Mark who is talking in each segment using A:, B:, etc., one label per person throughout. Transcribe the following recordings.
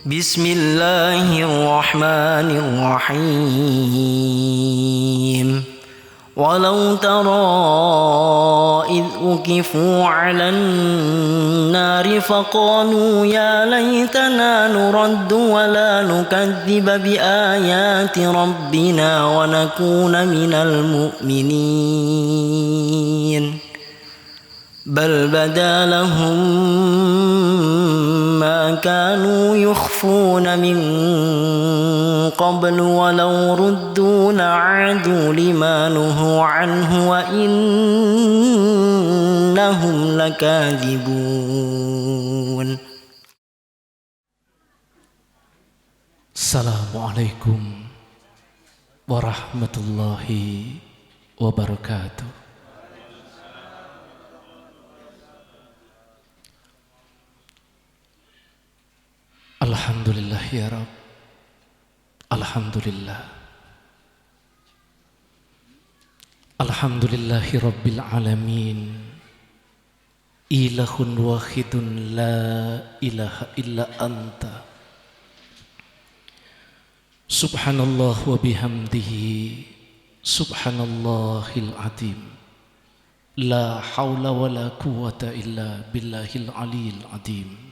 A: بسم الله الرحمن الرحيم ولو ترى إذ أكفوا على النار فقالوا يا ليتنا نرد ولا نكذب بآيات ربنا ونكون من المؤمنين بل بدا لهم ما كانوا يخفون من قبل ولو ردوا لعادوا لما نهوا عنه وإنهم لكاذبون.
B: Assalamualaikum warahmatullahi wabarakatuh. Alhamdulillah ya Rabb. Alhamdulillah. Alhamdulillahi Rabbil alamin. Ilahun wahidun la ilaha illa anta. Subhanallah wa bihamdihi. Subhanallahil azim. La hawla wa la quwwata illa billahil aliyil azim.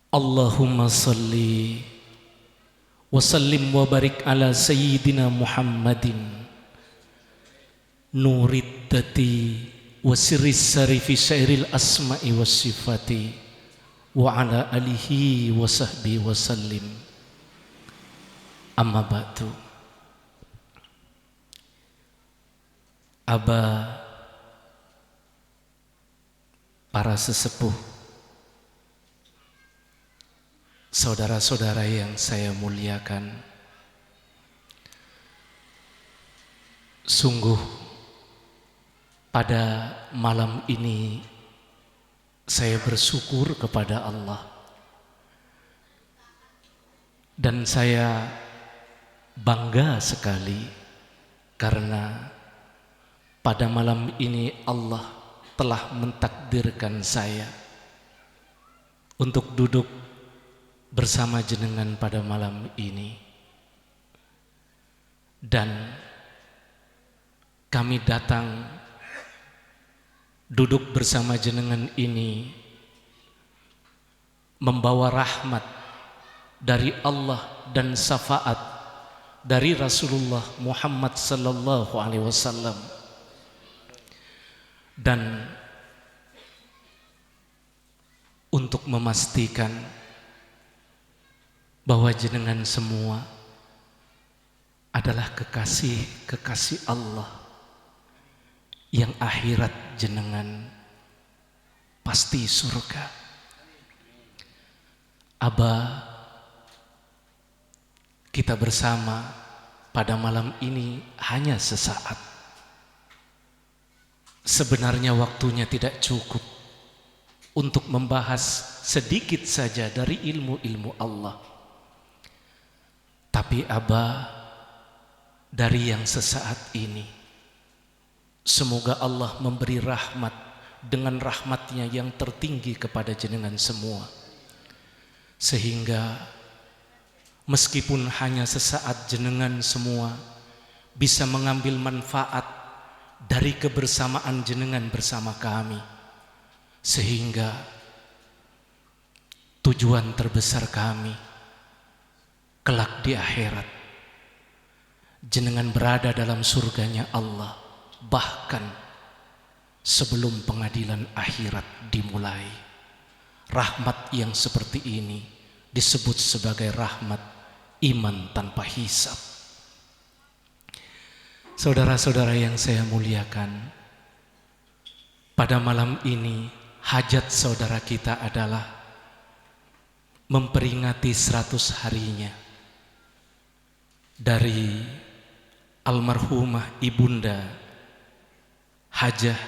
B: Allahumma salli wa sallim wa barik ala sayyidina Muhammadin nuriddati wa sirris sarifi syairil asma'i was sifati wa ala alihi wa sahbihi wa sallim. Amma ba'du. Aba, para sesepuh, saudara-saudara yang saya muliakan, sungguh pada malam ini saya bersyukur kepada Allah dan saya bangga sekali karena pada malam ini Allah telah mentakdirkan saya untuk duduk bersama jenengan pada malam ini, dan kami datang duduk bersama jenengan ini membawa rahmat dari Allah dan syafaat dari Rasulullah Muhammad sallallahu alaihi wasallam, dan untuk memastikan bahwa jenengan semua adalah kekasih Allah yang akhirat jenengan pasti surga. Aba, kita bersama pada malam ini hanya sesaat. Sebenarnya waktunya tidak cukup untuk membahas sedikit saja dari ilmu-ilmu Allah. Tapi Aba, dari yang sesaat ini, semoga Allah memberi rahmat dengan rahmatnya yang tertinggi kepada jenengan semua, sehingga meskipun hanya sesaat jenengan semua bisa mengambil manfaat dari kebersamaan jenengan bersama kami, sehingga tujuan terbesar kami kelak di akhirat, jenengan berada dalam surganya Allah, bahkan sebelum pengadilan akhirat dimulai. Rahmat yang seperti ini disebut sebagai rahmat iman tanpa hisab. Saudara-saudara yang saya muliakan, pada malam ini hajat saudara kita adalah memperingati 100 harinya dari almarhumah ibunda Hajah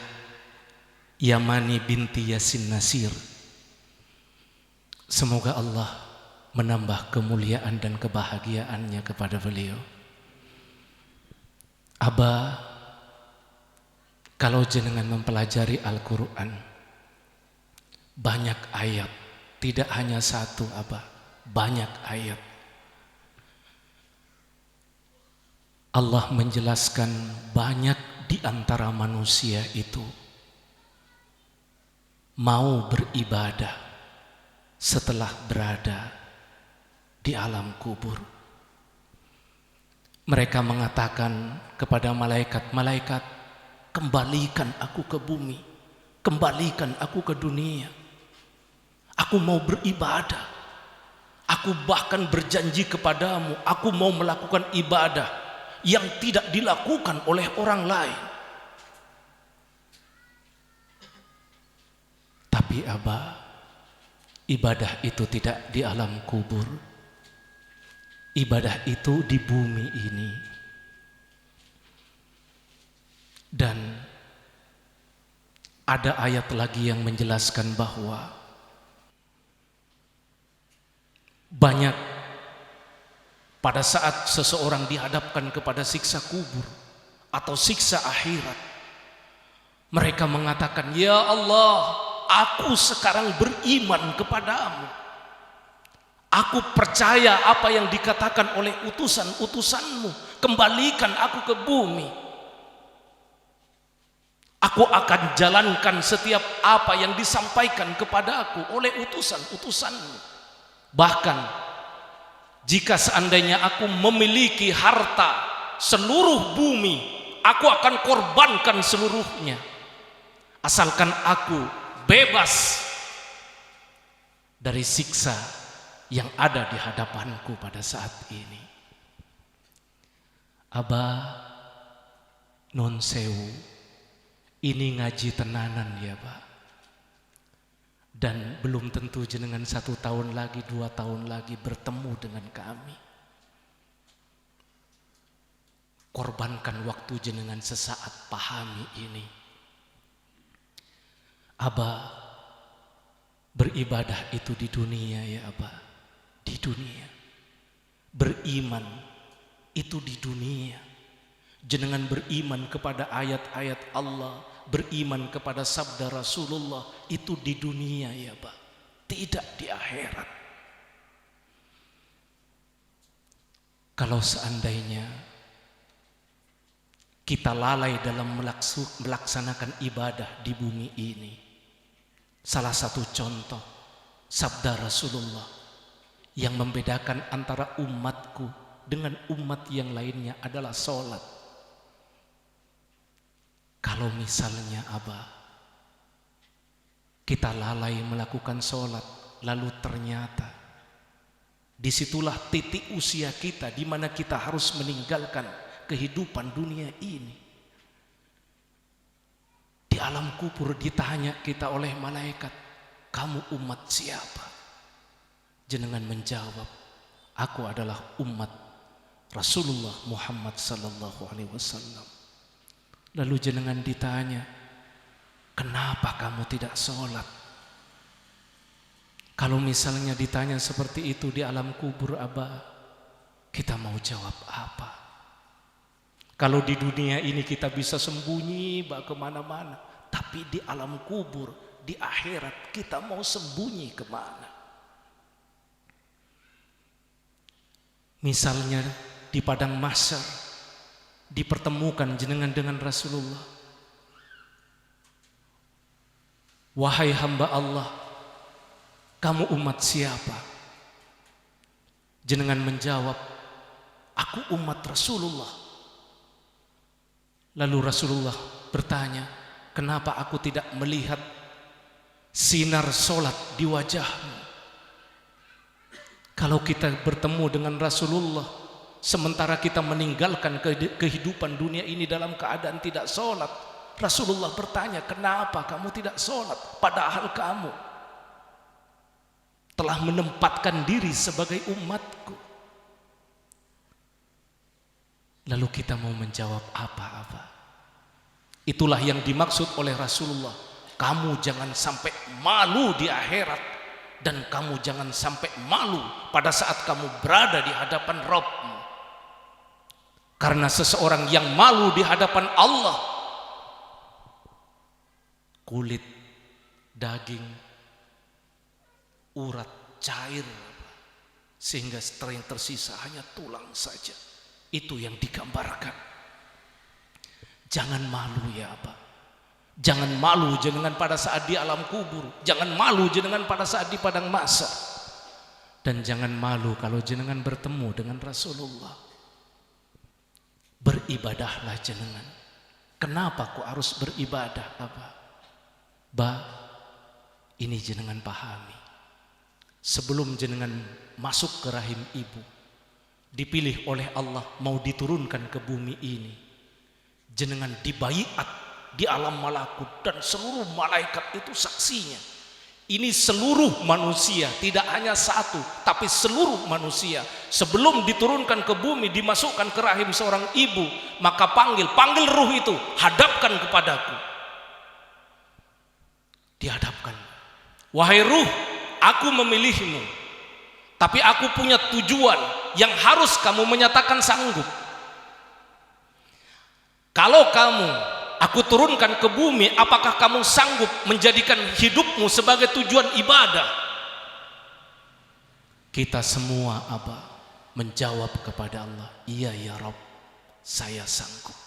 B: Yamani binti Yasin Nasir. Semoga Allah menambah kemuliaan dan kebahagiaannya kepada beliau. Aba, kalau jenengan mempelajari Al-Quran, banyak ayat Tidak hanya satu, Abah, banyak ayat. Allah menjelaskan banyak di antara manusia itu mau beribadah setelah berada di alam kubur. Mereka mengatakan kepada malaikat-malaikat, kembalikan aku ke bumi, kembalikan aku ke dunia. Aku mau beribadah. Aku bahkan berjanji kepadamu, aku mau melakukan ibadah yang tidak dilakukan oleh orang lain. Tapi Abah, ibadah itu tidak di alam kubur. Ibadah itu di bumi ini. Dan ada ayat lagi yang menjelaskan bahwa banyak pada saat seseorang dihadapkan kepada siksa kubur atau siksa akhirat, mereka mengatakan, ya Allah, aku sekarang beriman kepadamu. Aku percaya apa yang dikatakan oleh utusan-utusanmu. Kembalikan aku ke bumi. Aku akan jalankan setiap apa yang disampaikan kepada aku oleh utusan-utusanmu. Bahkan jika seandainya aku memiliki harta seluruh bumi, aku akan korbankan seluruhnya, asalkan aku bebas dari siksa yang ada di hadapanku pada saat ini. Abah, non sewu, ini ngaji tenanan ya Pak. Dan belum tentu jenengan 1 tahun lagi, 2 tahun lagi bertemu dengan kami. Korbankan waktu jenengan sesaat, pahami ini. Abah, beribadah itu di dunia ya Abah, di dunia. Beriman itu di dunia. Jenengan beriman kepada ayat-ayat Allah, beriman kepada sabda Rasulullah, itu di dunia ya Pak, tidak di akhirat. Kalau seandainya kita lalai dalam melaksanakan ibadah di bumi ini, salah satu contoh sabda Rasulullah yang membedakan antara umatku dengan umat yang lainnya adalah sholat. Kalau misalnya Abah, kita lalai melakukan sholat, lalu ternyata disitulah titik usia kita di mana kita harus meninggalkan kehidupan dunia ini. Di alam kubur ditanya kita oleh malaikat, kamu umat siapa? Jenengan menjawab, aku adalah umat Rasulullah Muhammad sallallahu alaihi wasallam. Lalu jenengan ditanya, kenapa kamu tidak sholat? Kalau misalnya ditanya seperti itu di alam kubur Abah, kita mau jawab apa? Kalau di dunia ini kita bisa sembunyi kemana-mana, tapi di alam kubur, di akhirat kita mau sembunyi kemana? Misalnya di padang mahsyar dipertemukan jenengan dengan Rasulullah. Wahai hamba Allah, kamu umat siapa? Jenengan menjawab, aku umat Rasulullah. Lalu Rasulullah bertanya, kenapa aku tidak melihat sinar solat di wajahmu? Kalau kita bertemu dengan Rasulullah sementara kita meninggalkan kehidupan dunia ini dalam keadaan tidak sholat, Rasulullah bertanya, kenapa kamu tidak sholat? Padahal kamu telah menempatkan diri sebagai umatku. Lalu kita mau menjawab apa-apa? Itulah yang dimaksud oleh Rasulullah. Kamu jangan sampai malu di akhirat, dan kamu jangan sampai malu pada saat kamu berada di hadapan Rabbmu. Karena seseorang yang malu di hadapan Allah, kulit, daging, urat, cair, sehingga setelah yang tersisa hanya tulang saja. Itu yang digambarkan. Jangan malu ya Abah. Jangan malu jenengan pada saat di alam kubur. Jangan malu jenengan pada saat di padang mahsyar. Dan jangan malu kalau jenengan bertemu dengan Rasulullah. Beribadahlah jenengan. Kenapa kok harus beribadah Abah? Ini jenengan pahami. Sebelum jenengan masuk ke rahim ibu, dipilih oleh Allah mau diturunkan ke bumi ini, jenengan dibaiat di alam malakut dan seluruh malaikat itu saksinya. Ini seluruh manusia, tidak hanya satu, tapi seluruh manusia. Sebelum diturunkan ke bumi, dimasukkan ke rahim seorang ibu, maka panggil ruh itu, hadapkan kepadaku. Dihadapkan. Wahai ruh, aku memilihmu, tapi aku punya tujuan yang harus kamu menyatakan sanggup. Kalau aku turunkan ke bumi, apakah kamu sanggup menjadikan hidupmu sebagai tujuan ibadah? Kita semua Abah menjawab kepada Allah, iya ya Rabb, saya sanggup.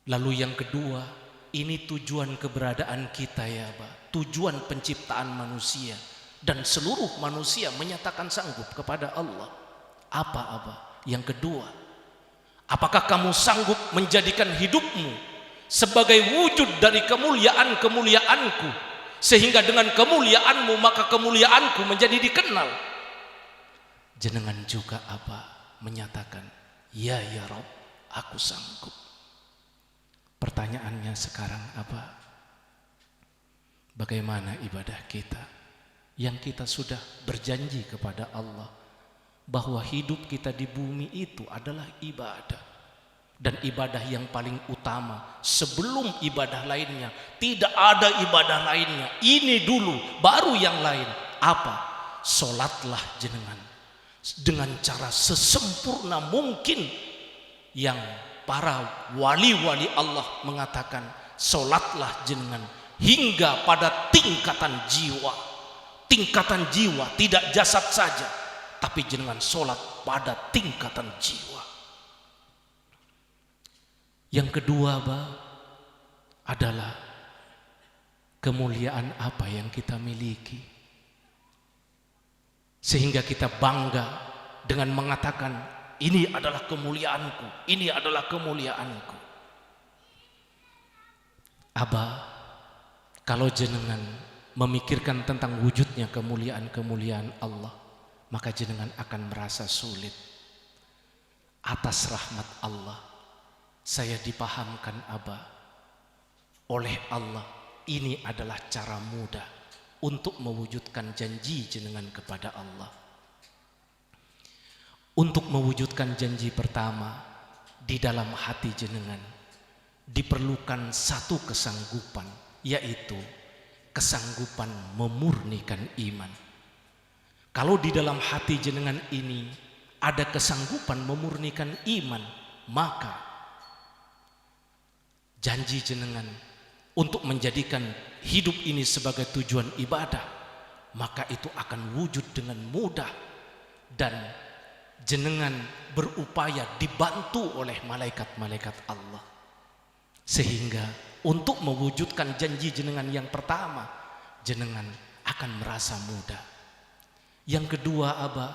B: Lalu yang kedua, ini tujuan keberadaan kita ya Abah, tujuan penciptaan manusia, dan seluruh manusia menyatakan sanggup kepada Allah. Apa Abah? Yang kedua, apakah kamu sanggup menjadikan hidupmu sebagai wujud dari kemuliaan-kemuliaanku, sehingga dengan kemuliaanmu maka kemuliaanku menjadi dikenal? Jenengan juga Abah menyatakan, ya ya Rabb, aku sanggup. Pertanyaannya sekarang apa? Bagaimana ibadah kita yang kita sudah berjanji kepada Allah bahwa hidup kita di bumi itu adalah ibadah, dan ibadah yang paling utama sebelum ibadah lainnya. Tidak ada ibadah lainnya, ini dulu baru yang lain. Apa? Solatlah jenengan dengan cara sesempurna mungkin, yang para wali-wali Allah mengatakan, solatlah jenengan hingga pada tingkatan jiwa. Tingkatan jiwa, tidak jasad saja, tapi jenengan solat pada tingkatan jiwa. Yang kedua adalah kemuliaan apa yang kita miliki, sehingga kita bangga dengan mengatakan, ini adalah kemuliaanku, ini adalah kemuliaanku. Abah, kalau jenengan memikirkan tentang wujudnya kemuliaan-kemuliaan Allah, maka jenengan akan merasa sulit. Atas rahmat Allah, saya dipahamkan Abah oleh Allah, ini adalah cara mudah untuk mewujudkan janji jenengan kepada Allah. Untuk mewujudkan janji pertama, di dalam hati jenengan diperlukan satu kesanggupan, yaitu kesanggupan memurnikan iman. Kalau di dalam hati jenengan ini ada kesanggupan memurnikan iman, maka janji jenengan untuk menjadikan hidup ini sebagai tujuan ibadah, maka itu akan wujud dengan mudah, dan jenengan berupaya dibantu oleh malaikat-malaikat Allah, sehingga untuk mewujudkan janji jenengan yang pertama, jenengan akan merasa mudah. Yang kedua Abah,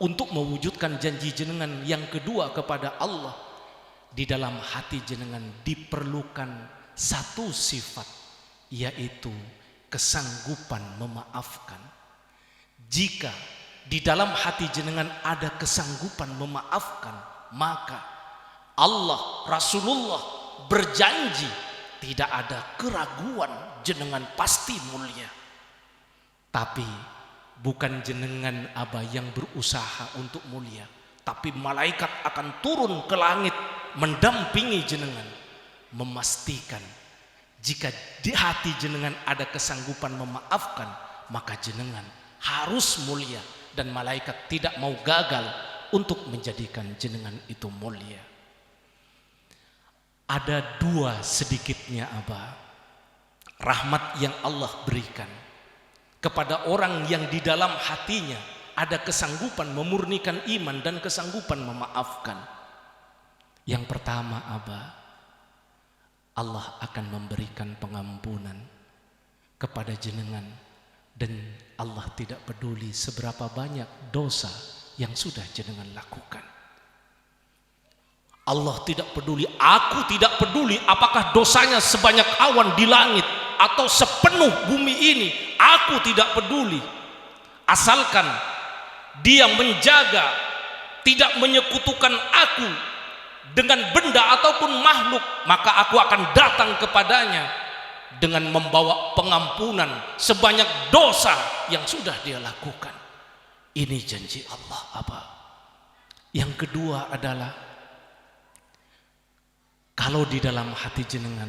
B: untuk mewujudkan janji jenengan yang kedua kepada Allah, di dalam hati jenengan diperlukan satu sifat, yaitu kesanggupan memaafkan. Jika di dalam hati jenengan ada kesanggupan memaafkan, maka Allah, Rasulullah berjanji tidak ada keraguan jenengan pasti mulia. Tapi bukan jenengan Abah yang berusaha untuk mulia, tapi malaikat akan turun ke langit mendampingi jenengan, memastikan jika di hati jenengan ada kesanggupan memaafkan, maka jenengan harus mulia, dan malaikat tidak mau gagal untuk menjadikan jenengan itu mulia. Ada dua sedikitnya Abah rahmat yang Allah berikan kepada orang yang di dalam hatinya ada kesanggupan memurnikan iman dan kesanggupan memaafkan. Yang pertama, Allah akan memberikan pengampunan kepada jenengan, dan Allah tidak peduli seberapa banyak dosa yang sudah jenengan lakukan. Allah tidak peduli, aku tidak peduli apakah dosanya sebanyak awan di langit atau sepenuh bumi ini, aku tidak peduli. Asalkan dia menjaga, tidak menyekutukan aku dengan benda ataupun makhluk, maka aku akan datang kepadanya dengan membawa pengampunan sebanyak dosa yang sudah dia lakukan. Ini janji Allah. Yang kedua adalah, kalau di dalam hati jenengan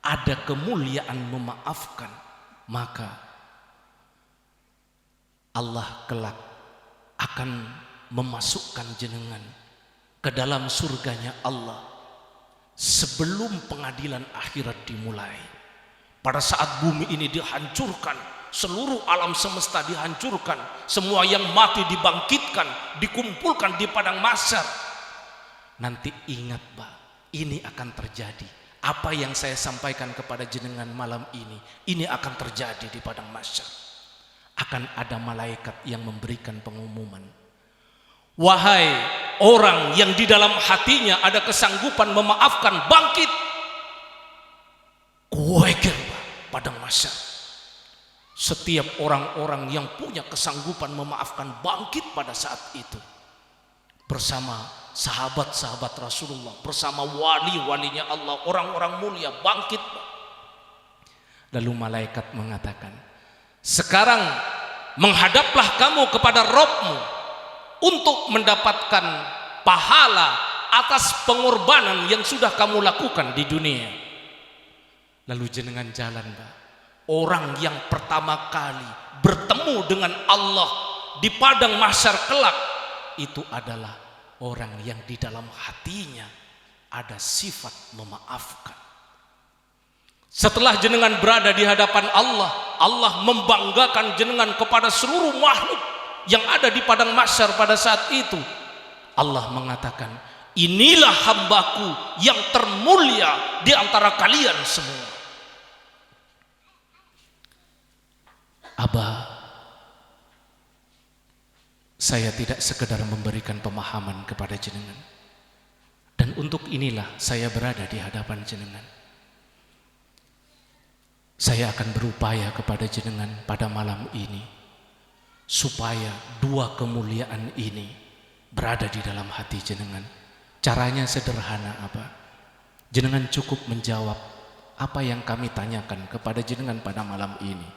B: ada kemuliaan memaafkan, maka Allah kelak akan memasukkan jenengan ke dalam surganya Allah sebelum pengadilan akhirat dimulai. Pada saat bumi ini dihancurkan, seluruh alam semesta dihancurkan, semua yang mati dibangkitkan, dikumpulkan di padang mahsyar. Nanti ingat, ini akan terjadi. Apa yang saya sampaikan kepada jenengan malam ini akan terjadi di padang mahsyar. Akan ada malaikat yang memberikan pengumuman. Wahai orang yang di dalam hatinya ada kesanggupan memaafkan, bangkit. Kueker padang mahsyar. Setiap orang-orang yang punya kesanggupan memaafkan bangkit pada saat itu, bersama sahabat-sahabat Rasulullah, bersama wali-walinya Allah, orang-orang mulia bangkit. Lalu malaikat mengatakan, sekarang menghadaplah kamu kepada Rabb-mu untuk mendapatkan pahala atas pengorbanan yang sudah kamu lakukan di dunia. Lalu jenengan jalan, orang yang pertama kali bertemu dengan Allah di padang mahsyar kelak, itu adalah orang yang di dalam hatinya ada sifat memaafkan. Setelah jenengan berada di hadapan Allah, Allah membanggakan jenengan kepada seluruh makhluk yang ada di padang mahsyar pada saat itu. Allah mengatakan, inilah hambaku yang termulia di antara kalian semua. Saya tidak sekedar memberikan pemahaman kepada jenengan, dan untuk inilah saya berada di hadapan jenengan. Saya akan berupaya kepada jenengan pada malam ini supaya dua kemuliaan ini berada di dalam hati jenengan. Caranya sederhana, jenengan cukup menjawab apa yang kami tanyakan kepada jenengan pada malam ini,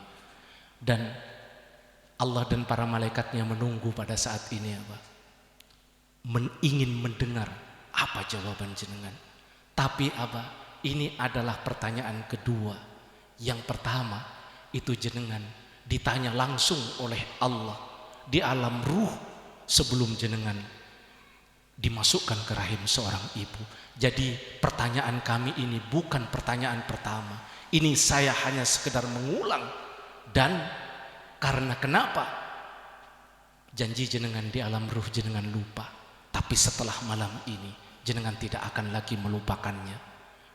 B: dan Allah dan para malaikatnya menunggu pada saat ini, ingin mendengar apa jawaban jenengan. Tapi ini adalah pertanyaan kedua. Yang pertama itu jenengan ditanya langsung oleh Allah di alam ruh sebelum jenengan dimasukkan ke rahim seorang ibu. Jadi pertanyaan kami ini bukan pertanyaan pertama. Ini saya hanya sekedar mengulang. Dan karena kenapa? Janji jenengan di alam ruh jenengan lupa, tapi setelah malam ini jenengan tidak akan lagi melupakannya.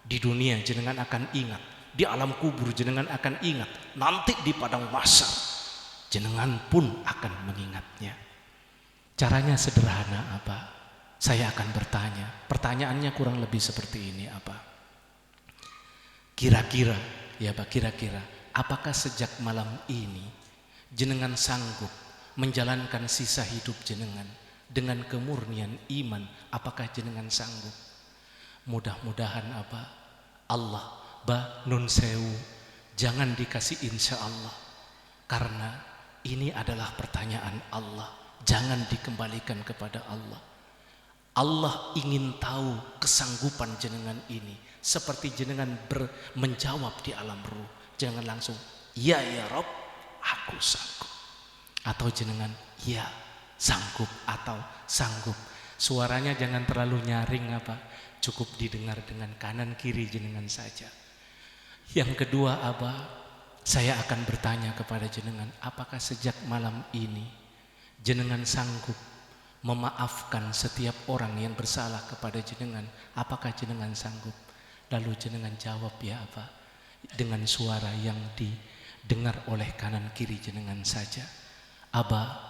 B: Di dunia jenengan akan ingat, di alam kubur jenengan akan ingat, nanti di padang mahsyar jenengan pun akan mengingatnya. Caranya sederhana, saya akan bertanya. Pertanyaannya kurang lebih seperti ini, kira-kira apakah sejak malam ini jenengan sanggup menjalankan sisa hidup jenengan dengan kemurnian iman? Apakah jenengan sanggup? Mudah-mudahan Allah nun sewu, jangan dikasih insya Allah, karena ini adalah pertanyaan Allah, jangan dikembalikan kepada Allah. Allah ingin tahu kesanggupan jenengan ini, seperti jenengan menjawab di alam ruh. Jangan langsung ya Rabb, aku sanggup, atau jenengan ya sanggup atau sanggup. Suaranya jangan terlalu nyaring, cukup didengar dengan kanan kiri jenengan saja. Yang kedua, saya akan bertanya kepada jenengan, apakah sejak malam ini jenengan sanggup memaafkan setiap orang yang bersalah kepada jenengan? Apakah jenengan sanggup? Lalu jenengan jawab, ya Aba, dengan suara yang didengar oleh kanan kiri jenengan saja. Aba,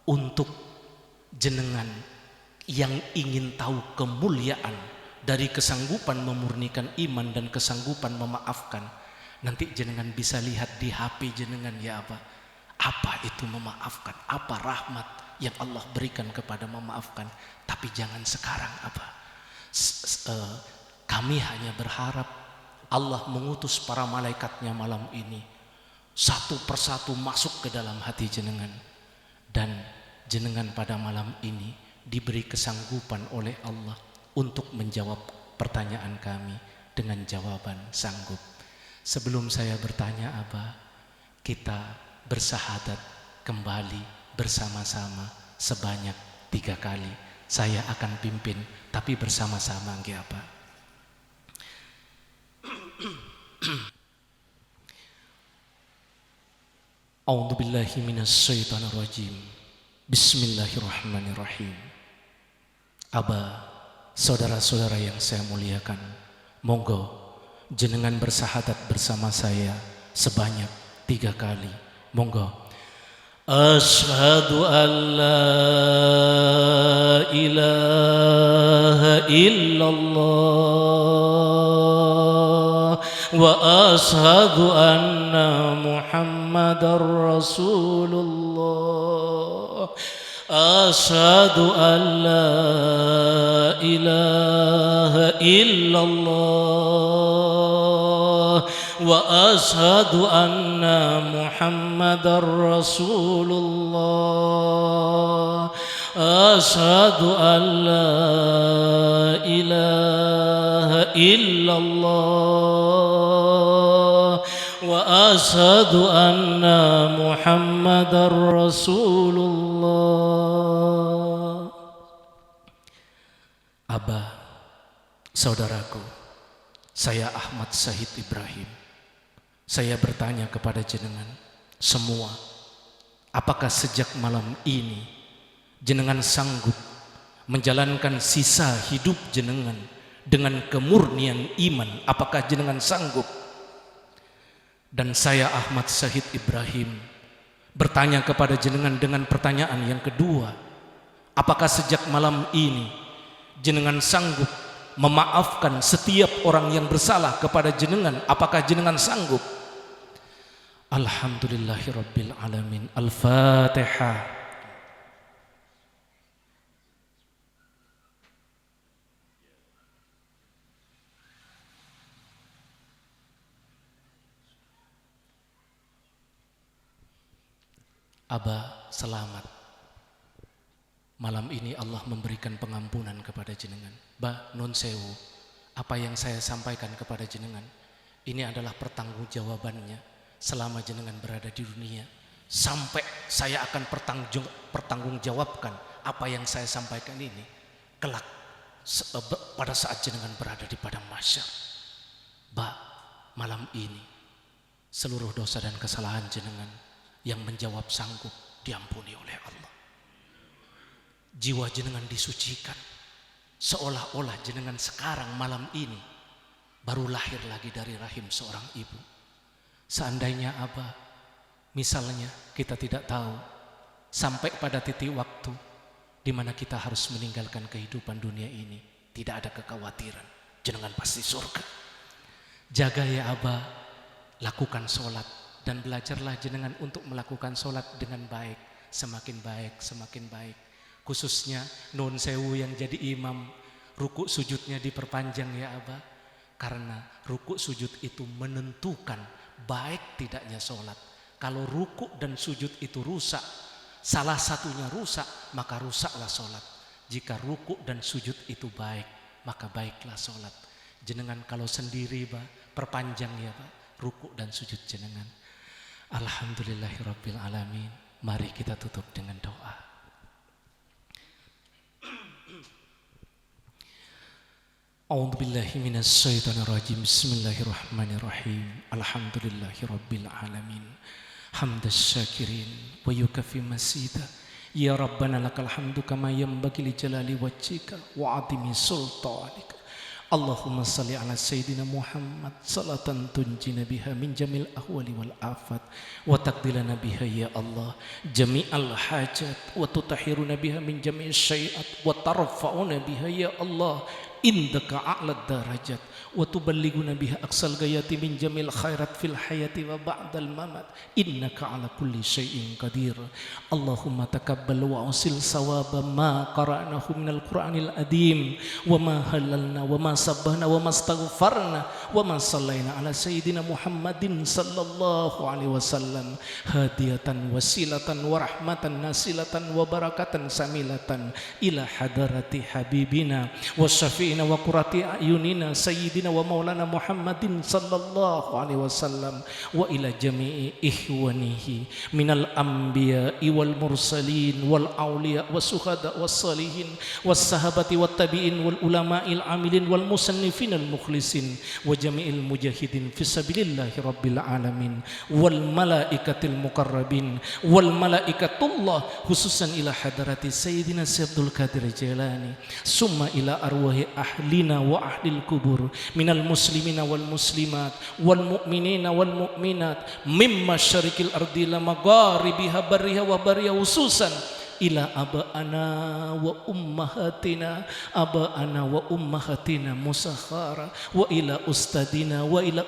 B: untuk jenengan yang ingin tahu kemuliaan dari kesanggupan memurnikan iman dan kesanggupan memaafkan, nanti jenengan bisa lihat di HP jenengan, ya Aba. Apa itu memaafkan? Apa rahmat yang Allah berikan kepada memaafkan? Tapi jangan sekarang, Aba. Kami hanya berharap Allah mengutus para malaikatnya malam ini, satu persatu masuk ke dalam hati jenengan, dan jenengan pada malam ini diberi kesanggupan oleh Allah untuk menjawab pertanyaan kami dengan jawaban sanggup. Sebelum saya bertanya, Aba, kita bersahadat kembali bersama-sama sebanyak 3 kali. Saya akan pimpin, tapi bersama-sama, nggih, Aba. A'udzu billahi minasyaitonir rajim. Bismillahirrahmanirrahim. Aba, saudara-saudara yang saya muliakan, monggo jenengan bersahadat bersama saya sebanyak 3 kali. Monggo. Asyhadu an la ilaha illallah wa asyhadu anna Muhammadar Rasulullah. Asyhadu an la ilaha illallah wa asyhadu anna Muhammadar Rasulullah. Asyhadu an la ilaha illallah wa asyhadu anna Muhammadar Rasulullah. Aba, saudaraku, saya Ahmad Syahid Ibrahim. Saya bertanya kepada jenengan semua, apakah sejak malam ini jenengan sanggup menjalankan sisa hidup jenengan dengan kemurnian iman? Apakah jenengan sanggup? Dan saya Ahmad Syahid Ibrahim bertanya kepada jenengan dengan pertanyaan yang kedua, apakah sejak malam ini jenengan sanggup memaafkan setiap orang yang bersalah kepada jenengan? Apakah jenengan sanggup? Alhamdulillahirabbil alamin. Al-Fatihah. Aba, selamat. Malam ini Allah memberikan pengampunan kepada jenengan. Ba, nun sewu, apa yang saya sampaikan kepada jenengan ini adalah pertanggungjawabannya selama jenengan berada di dunia. Sampai saya akan pertanggungjawabkan apa yang saya sampaikan ini kelak pada saat jenengan berada di padang mahsyar. Ba, malam ini seluruh dosa dan kesalahan jenengan yang menjawab sanggup diampuni oleh Allah. Jiwa jenengan disucikan, seolah-olah jenengan sekarang malam ini baru lahir lagi dari rahim seorang ibu. Seandainya Aba, misalnya kita tidak tahu sampai pada titik waktu di mana kita harus meninggalkan kehidupan dunia ini, tidak ada kekhawatiran, jenengan pasti surga. Jaga ya Aba, lakukan sholat dan belajarlah jenengan untuk melakukan sholat dengan baik, semakin baik, semakin baik. Khususnya nun sewu yang jadi imam, ruku sujudnya diperpanjang ya Aba, karena ruku sujud itu menentukan baik tidaknya sholat. Kalau ruku dan sujud itu rusak, salah satunya rusak, maka rusaklah sholat. Jika ruku dan sujud itu baik, maka baiklah sholat. Jenengan kalau sendiri perpanjang ya Pak, ruku dan sujud jenengan. Alhamdulillahirabbil alamin. Mari kita tutup dengan doa. A'udzu billahi minasy syaithanir rajim. Bismillahirrahmanirrahim. Alhamdulillahi rabbil alamin. Hamdas syakirin wa yukafi masida. Ya Rabbana lakal hamdu kama yanbaghi li jalali wajhika wa 'azimi sultanika. Allahumma salli ala sayyidina Muhammad salatan tunjina biha min jamil ahwali wal afat wa taqdilana biha ya Allah jami'al hajat wa tutahhiruna biha min jami'is syai'at wa tarfa'una biha ya Allah indaka a'lad darajat wa tuballighuna biha aqsal gayati min jamil khairat fil hayati wa ba'dal mamat innaka ala kulli syai'in qadir. Allahumma taqabbal wa usil sawaba ma qara'nahu minal qur'anil adim wa ma halalna wa ma sabbahna wa ma astaghfarna wa ma sallaina ala sayyidina Muhammadin sallallahu alaihi wasallam hadiyatan wasilatan wa rahmatan nasilatan wa barakatan samilatan ila hadarati habibina wa syafi'ina wa qurrati ayunina sayyidina wa maulana Muhammadin sallallahu alaihi wasallam wa ila jami'i ikhwanihi minal anbiya'i wal mursalin wal awliya was suhada was salihin was sahabati wat tabi'in wal ulama'il amilin wal musannifin al mukhlisin wa jami'il mujahidin fi sabilillahi rabbil alamin wal malaikatil muqarrabin wal malaikatullah khususan ila hadarati sayyidina Abdul Qadir Jailani summa ila arwahi ahlina wa ahlil kubur minal muslimina wal muslimat wal mu'minina wal mu'minat mimma syarikil ardi la magharibiha barriha wa barriha khususan ila aba'ana wa ummahatina musakhara wa ila ustadina wa ila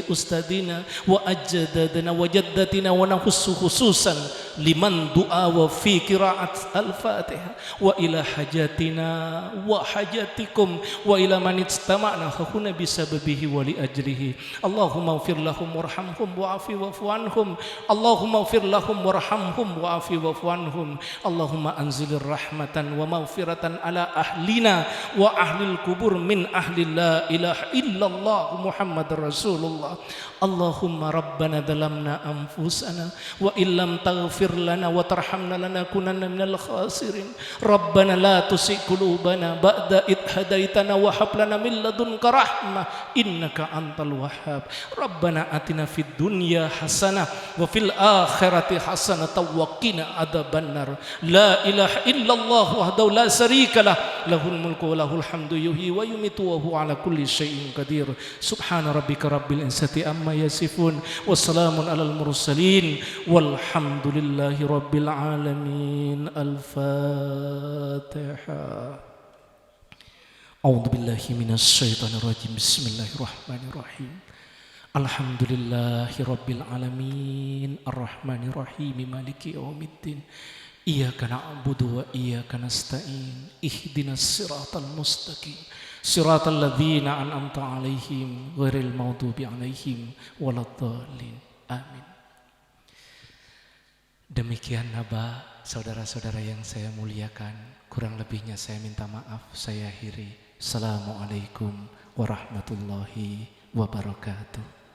B: ustadina wa ajdadina wa jaddatina wa nahussu khususan liman du'a wa fi qira'at al-Fatihah wa ila hajatina wa hajatikum wa ila man istama'na huna bisababihi wa li ajlihi. Allahumma ighfir lahum warhamhum wa'afi wa'fu anhum. Allahumma ighfir lahum warhamhum wa'afi wa'fu anhum. Allahumma anzilir rahmatan wa maghfiratan ala ahlina wa ahlil kubur min ahli la ilaha illallah Muhammadar Rasulullah. Allahumma rabbana dalamna anfusana wa illam taghfir lana wa tarhamna lanakunanna minal khasirin. Rabbana la tusi qulubana ba'da id hadaitana wa hab lana min ladunka rahmah innaka antal wahhab. Rabbana atina fid dunya hasanah wa fil akhirati hasanah wa qina adzabannar. La ilaha illallah wahdahu la syarika lah lahul mulku wa lahul hamdu yuhyi wa yumitu wa huwa ala kulli syai'in qadir. Subhana rabbika rabbil izzati amma yasifun wa salamun alal mursalin walhamdulillahi rabbil alamin. Al-Fatihah. A'udzu billahi minasy syaithanir rajim. Bismillahirrahmanirrahim. Alhamdulillahi rabbil alamin arrahmanir rahim maliki yaumiddin. Iyyaka na'budu wa iyyaka nasta'in ihdinas siratal mustaqim siratal ladzina an'amta 'alaihim ghairil maghdubi 'alaihim waladdallin. Amin. Demikian Naba, saudara-saudara yang saya muliakan, kurang lebihnya saya minta maaf, saya akhiri. Assalamualaikum warahmatullahi wabarakatuh.